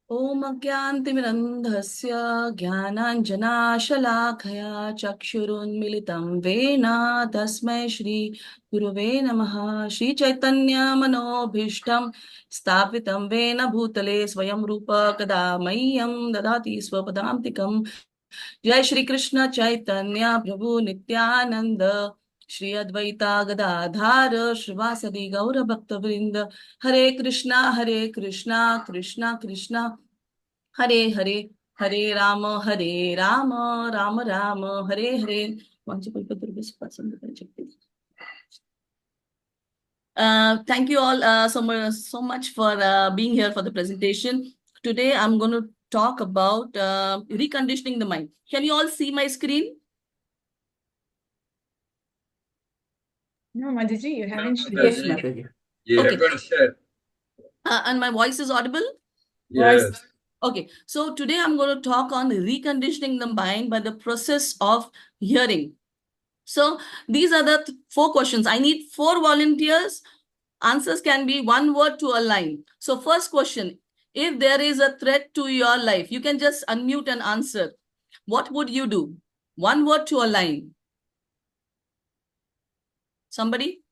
Om Agyantimirandhasya Jnananjanashalakaya Chakshurunmilitam Vena Tasmai Shri Gurave Namaha Shri Chaitanya Manobhishtam Sthapitam Vena Bhutale Swayam Rupa Kada Mayam Dadati Swapadamtikam Jai Shri Krishna Chaitanya Prabhu Nityananda Shri Advaita Gadadhara Shrivasadi Gaura Bhaktavrinda Hare Krishna Krishna Krishna Hare Hare Hare Rama Rama Rama Hare Hare. Thank you all so much for being here for the presentation. Today I'm going to talk about reconditioning the mind. Can you all see my screen? No, Madhuji, you haven't shared. Yes, Mataji. You Okay. haven't shared. And my voice is audible? Yes. Okay. So today I'm going to talk on reconditioning the mind by the process of hearing. So these are the 4 questions. I need 4 volunteers. Answers can be one word to a line. So first question, if there is a threat to your life, you can just unmute and answer. What would you do? One word to a line. Somebody?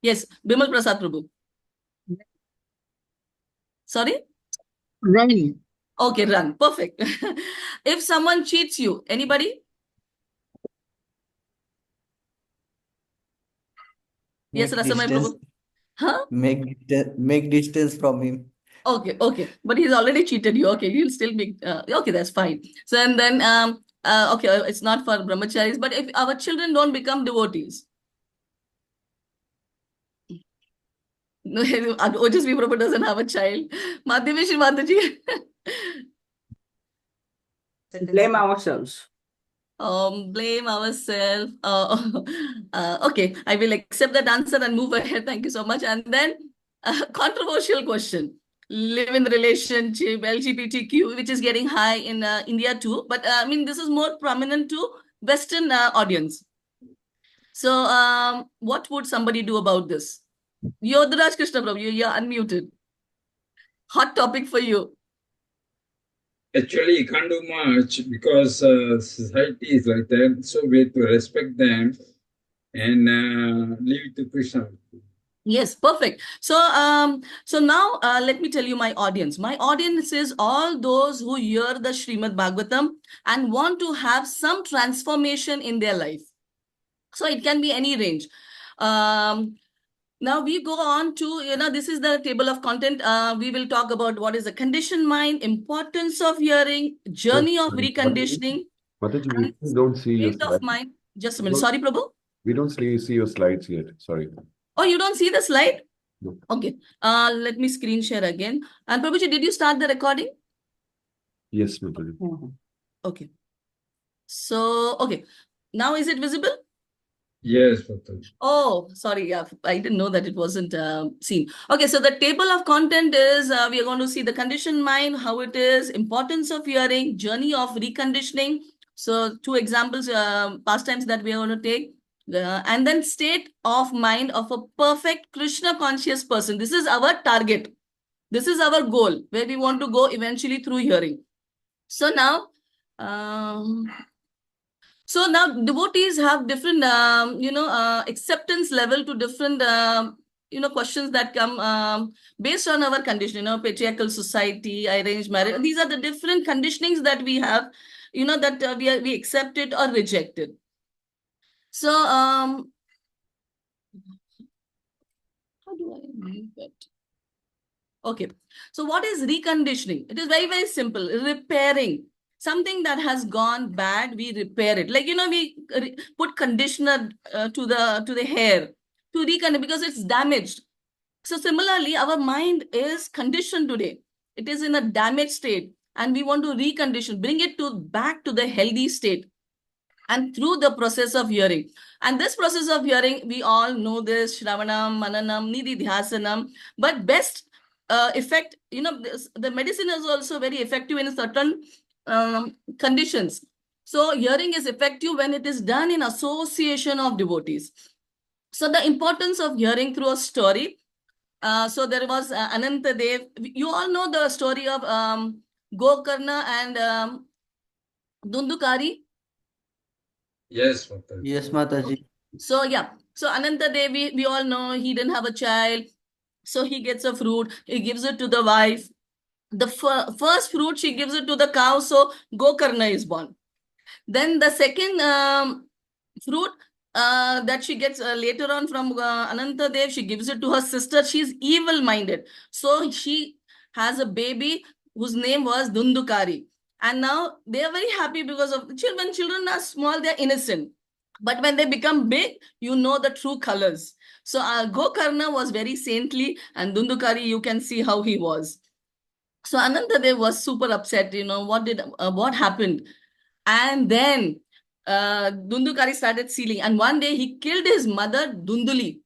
Yes, Bimal Prasad Prabhu. Sorry? Run. Okay, run. Perfect. If someone cheats you, anybody? Yes, Rasamai Prabhu. Huh? Make distance from him. Okay. But he's already cheated you. Okay, you'll still make, okay, that's fine. So, and then, okay, it's not for brahmacharis, but if our children don't become devotees. No, Ojasvi Prabhu doesn't have a child. Madhyameshi Mataji. Blame ourselves. Blame ourselves. Okay, I will accept that answer and move ahead. Thank you so much. And then, controversial question. Live-in relationship, LGBTQ, which is getting high in India too. But I mean, this is more prominent to Western audience. So what would somebody do about this? Yodharaj Krishna Prabhu, you're unmuted. Hot topic for you. Actually, you can't do much because society is like that. So we have to respect them and leave it to Krishna. Yes, perfect. So now let me tell you my audience. My audience is all those who hear the Srimad Bhagavatam and want to have some transformation in their life. So it can be any range. Now we go on to, this is the table of content. We will talk about what is the conditioned mind, importance of hearing, journey of reconditioning. Mataji, we don't see your state of slides. mind. Just a minute. Sorry, Prabhu. We don't see your slides yet. Sorry. Oh, you don't see the slide? No. Okay. Let me screen share again. And Prabhuji, did you start the recording? Yes, Mataji. Okay. So, okay. Now is it visible? Yes, Mataji. Oh, sorry. Yeah, I didn't know that it wasn't seen. Okay, so the table of content is we are going to see the conditioned mind, how it is, importance of hearing, journey of reconditioning. So 2 examples, pastimes that we are going to take. And then state of mind of a perfect Krishna conscious person. This is our target. This is our goal where we want to go eventually through hearing. So now, devotees have different, acceptance level to different, questions that come based on our condition, patriarchal society, arranged marriage. These are the different conditionings that we have, that we accept it or reject it. So, how do I move it? Okay. So what is reconditioning? It is very, very simple. Repairing. Something that has gone bad, we repair it. Like, we put conditioner to the hair to recondition because it's damaged. So similarly, our mind is conditioned today. It is in a damaged state and we want to recondition, bring it back to the healthy state. And through the process of hearing. And this process of hearing, we all know this, Shravanam, Mananam, Nididhyasanam, but best effect, the medicine is also very effective in certain conditions. So hearing is effective when it is done in association of devotees. So the importance of hearing through a story. So there was Anantadev. You all know the story of Gokarna and Dundukari. Yes, Mataji. Yes, Mataji. So yeah, so Anantadev, we all know he didn't have a child. So he gets a fruit, he gives it to the wife. The first fruit, she gives it to the cow, so Gokarna is born. Then the second fruit that she gets later on from Anantadev, she gives it to her sister. She's evil-minded. So she has a baby whose name was Dundukari. And now they are very happy because of children. Children are small, they're innocent. But when they become big, you know the true colors. So Gokarna was very saintly, and Dundukari, you can see how he was. So Anantadev was super upset. What happened? And then Dundukari started stealing. And one day he killed his mother, Dunduli.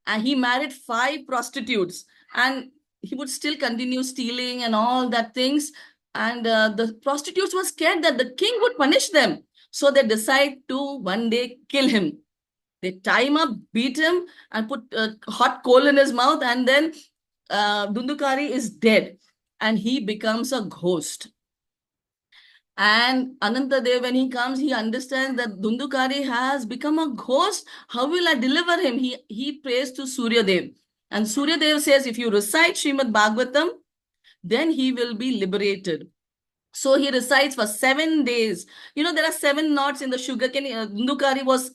And he married 5 prostitutes. And he would still continue stealing and all that things. And the prostitutes were scared that the king would punish them. So they decide to one day kill him. They tie him up, beat him, and put hot coal in his mouth. And then Dundukari is dead. And he becomes a ghost. And Anantadev, when he comes, he understands that Dundukari has become a ghost. How will I deliver him? He prays to Suryadev. And Suryadev says, if you recite Srimad Bhagavatam, then he will be liberated. So he recites for 7 days. There are 7 knots in the sugarcane. Dundukari was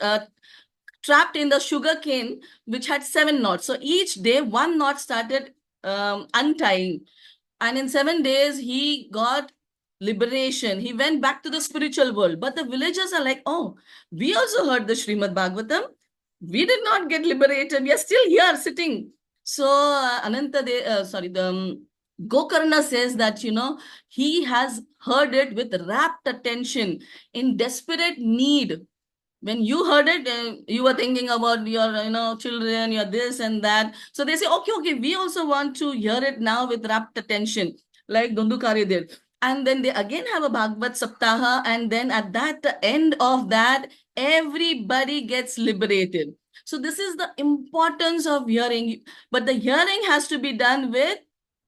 trapped in the sugarcane, which had 7 knots. So each day, 1 knot started untying. And in 7 days, he got liberation. He went back to the spiritual world. But the villagers are like, oh, we also heard the Srimad Bhagavatam. We did not get liberated. We are still here sitting. So Gokarna says that, he has heard it with rapt attention, in desperate need. When you heard it, you were thinking about your, children, your this and that. So they say, okay, we also want to hear it now with rapt attention, like Dundukari did. And then they again have a Bhagavad Saptaha. And then at the end of that, everybody gets liberated. So this is the importance of hearing. But the hearing has to be done with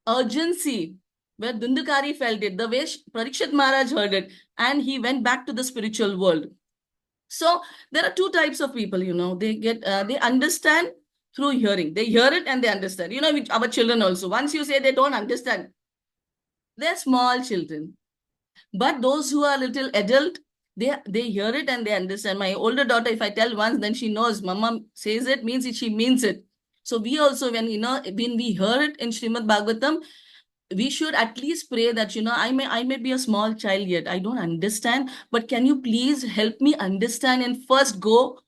urgency, where Dundukari felt it, the way Parikshit Maharaj heard it, and he went back to the spiritual world. So there are 2 types of people, they understand through hearing. They hear it and they understand. Our children also, once you say they don't understand, they're small children. But those who are little adult, they hear it and they understand. My older daughter, if I tell once, then she knows Mama says it, means it, she means it. So we also, when we hear it in Srimad Bhagavatam, we should at least pray that, I may be a small child yet. I don't understand, but can you please help me understand and first go,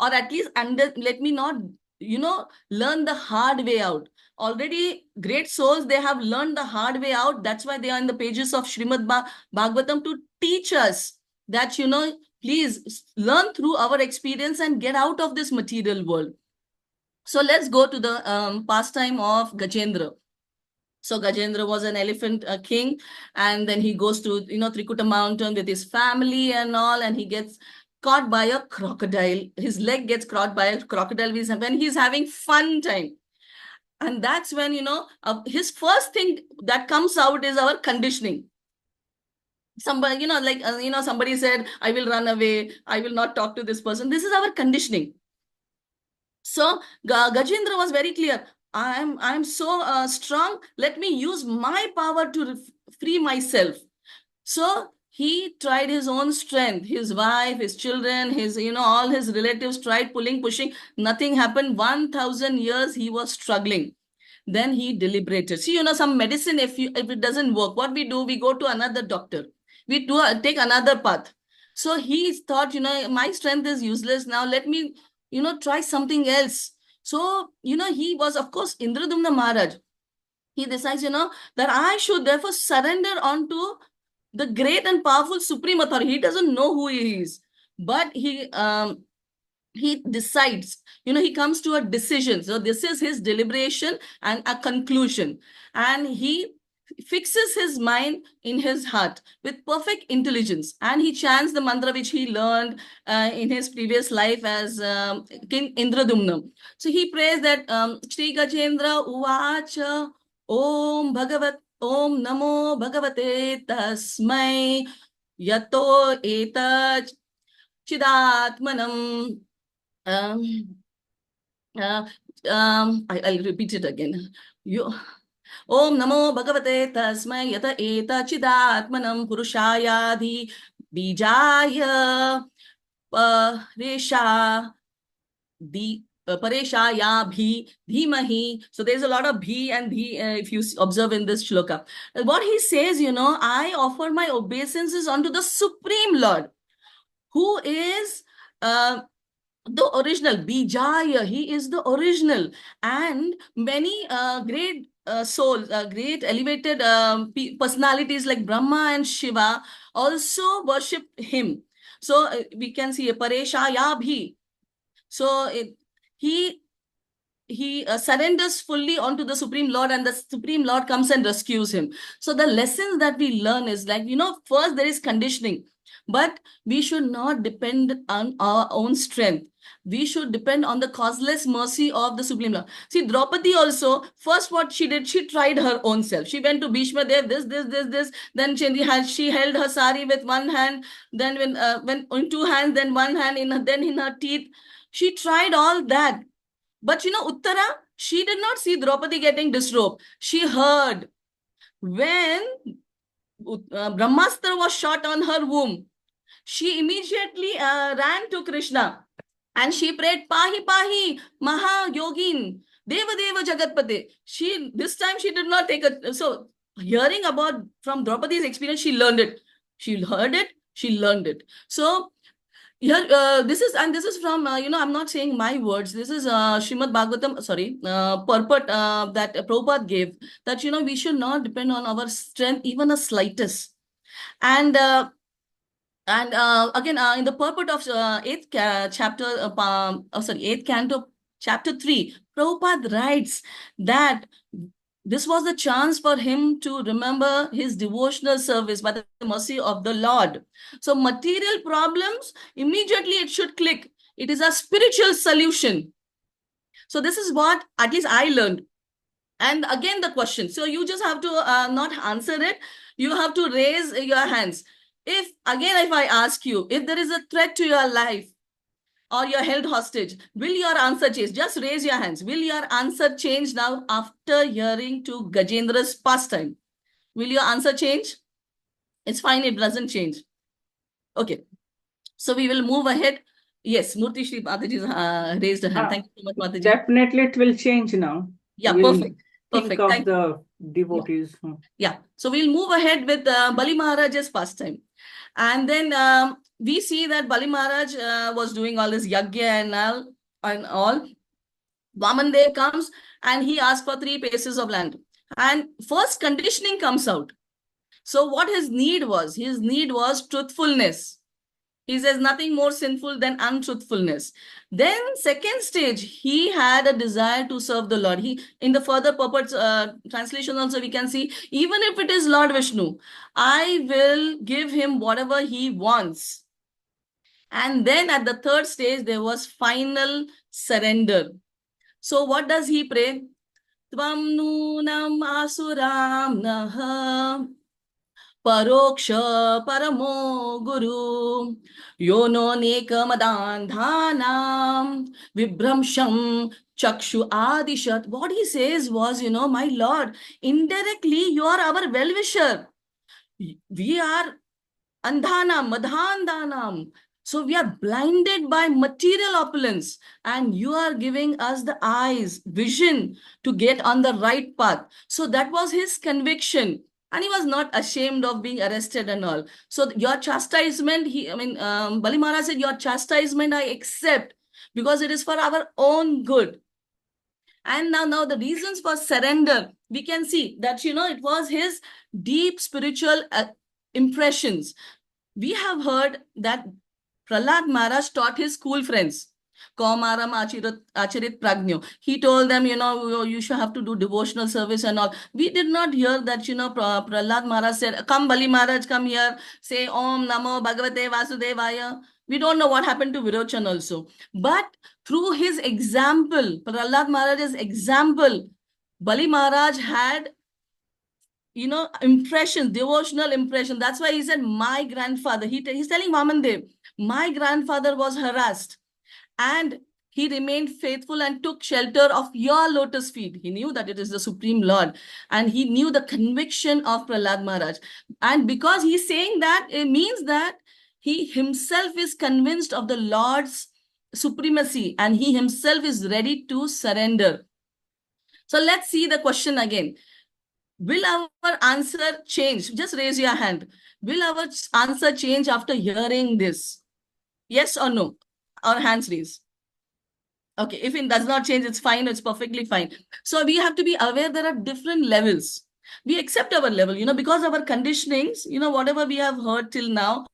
or at least let me not, learn the hard way out. Already great souls, they have learned the hard way out. That's why they are in the pages of Srimad Bhagavatam to teach us that, please learn through our experience and get out of this material world. So let's go to the pastime of Gajendra. So Gajendra was an elephant king, and then he goes to, Trikuta mountain with his family and all, and he gets caught by a crocodile. His leg gets caught by a crocodile when he's having fun time. And that's when, his first thing that comes out is our conditioning. Somebody, somebody said, I will run away, I will not talk to this person. This is our conditioning. So Gajendra was very clear. I'm so strong. Let me use my power to free myself. So he tried his own strength. His wife, his children, his, all his relatives tried pulling, pushing. Nothing happened. 1,000 years he was struggling. Then he deliberated. See, some medicine, if it doesn't work, what we do, we go to another doctor. We take another path. So he thought, my strength is useless. Now let me, try something else. So, he was, of course, Indradumna Maharaj. He decides, that I should therefore surrender onto the great and powerful supreme authority. He doesn't know who he is, but he decides, he comes to a decision. So this is his deliberation and a conclusion. And he fixes his mind in his heart with perfect intelligence, and he chants the mantra which he learned in his previous life as King Indradumna. So he prays that Shri Gajendra Uvacha Om Bhagavat Om Namo Bhagavate Tasmai Yato Etat Chidatmanam. I'll repeat it again. You. Om Namo Bhagavate Tasmai Yata Eta Chidatmanam Purushayadhi Bijaya Paresha Pareshaya Bhi Dhimahi. So there's a lot of Bhi and Dhi if you observe in this shloka. What he says, I offer my obeisances unto the Supreme Lord, who is the original Bijaya. He is the original, and many great souls, great elevated personalities like Brahma and Shiva also worship him. So we can see a Pareshaya Bhi. So he surrenders fully onto the Supreme Lord, and the Supreme Lord comes and rescues him. So the lessons that we learn is like, first there is conditioning, but we should not depend on our own strength. We should depend on the causeless mercy of the Supreme Lord. See, Draupadi also, first what she did, she tried her own self. She went to Bhishma Dev, this. Then she held her sari with one hand, then when in two hands, then one hand, then in her teeth. She tried all that. But Uttara, she did not see Draupadi getting disrobed. She heard when Brahmastra was shot on her womb, she immediately ran to Krishna and she prayed, Pahi Pahi, Maha Yogin, Deva Deva Jagatpate. This time she did not take it. So hearing about from Draupadi's experience, she learned it. She heard it, she learned it. So here, this is from, I'm not saying my words. This is Srimad Bhagavatam, purport that Prabhupada gave, that, we should not depend on our strength, even the slightest. And again, in the purport of 8th canto, chapter 3, Prabhupada writes that this was the chance for him to remember his devotional service by the mercy of the Lord. So material problems, immediately it should click. It is a spiritual solution. So this is what at least I learned. And again, the question. So you just have to not answer it. You have to raise your hands. If I ask you, if there is a threat to your life, or you're held hostage, will your answer change? Just raise your hands. Will your answer change now after hearing to Gajendra's pastime? Will your answer change? It's fine, it doesn't change. Okay. So we will move ahead. Yes, Murti Shri Mataji raised her hand. Thank you so much, Mataji. Definitely it will change now. Yeah, We'll perfect. Think of the devotees. Yeah. So we'll move ahead with Bali Maharaj's pastime. And then we see that Bali Maharaj was doing all this yagya and all. Vamandev comes and he asks for 3 paces of land. And first conditioning comes out. So what his need was truthfulness. He says nothing more sinful than untruthfulness. Then second stage, he had a desire to serve the Lord. In the further purports translation also we can see, even if it is Lord Vishnu, I will give him whatever he wants. And then at the third stage, there was final surrender. So what does he pray? Tvam nunam asuram naha Paroksha Paramo Guru Yono Nekamadandhanam Vibramsham Chakshu Adishat. What he says was, my Lord, indirectly you are our well-wisher. We are Andhanam, Madhandhanam. So we are blinded by material opulence, and you are giving us the eyes, vision to get on the right path. So that was his conviction. And he was not ashamed of being arrested and all. So your chastisement, Bali Maharaj said, your chastisement I accept because it is for our own good. And now the reasons for surrender, we can see that, it was his deep spiritual impressions. We have heard that Prahlad Maharaj taught his school friends. Kaumaram acharit pragno. He told them, you should have to do devotional service and all. We did not hear that, Prahlad Maharaj said, come Bali Maharaj, come here, say Om Namo Bhagavate Vasudevaya. We don't know what happened to Virochan also. But through his example, Prahlad Maharaj's example, Bali Maharaj had impression, devotional impression. That's why he said, my grandfather, he's telling Vamandev, my grandfather was harassed and he remained faithful and took shelter of your lotus feet. He knew that it is the Supreme Lord and he knew the conviction of Prahlad Maharaj. And because he's saying that, it means that he himself is convinced of the Lord's supremacy and he himself is ready to surrender. So let's see the question again. Will our answer change? Just raise your hand. Will our answer change after hearing this? Yes or no? Our hands raised. Okay, if it does not change, it's fine. It's perfectly fine. So we have to be aware there are different levels. We accept our level, because our conditionings, whatever we have heard till now,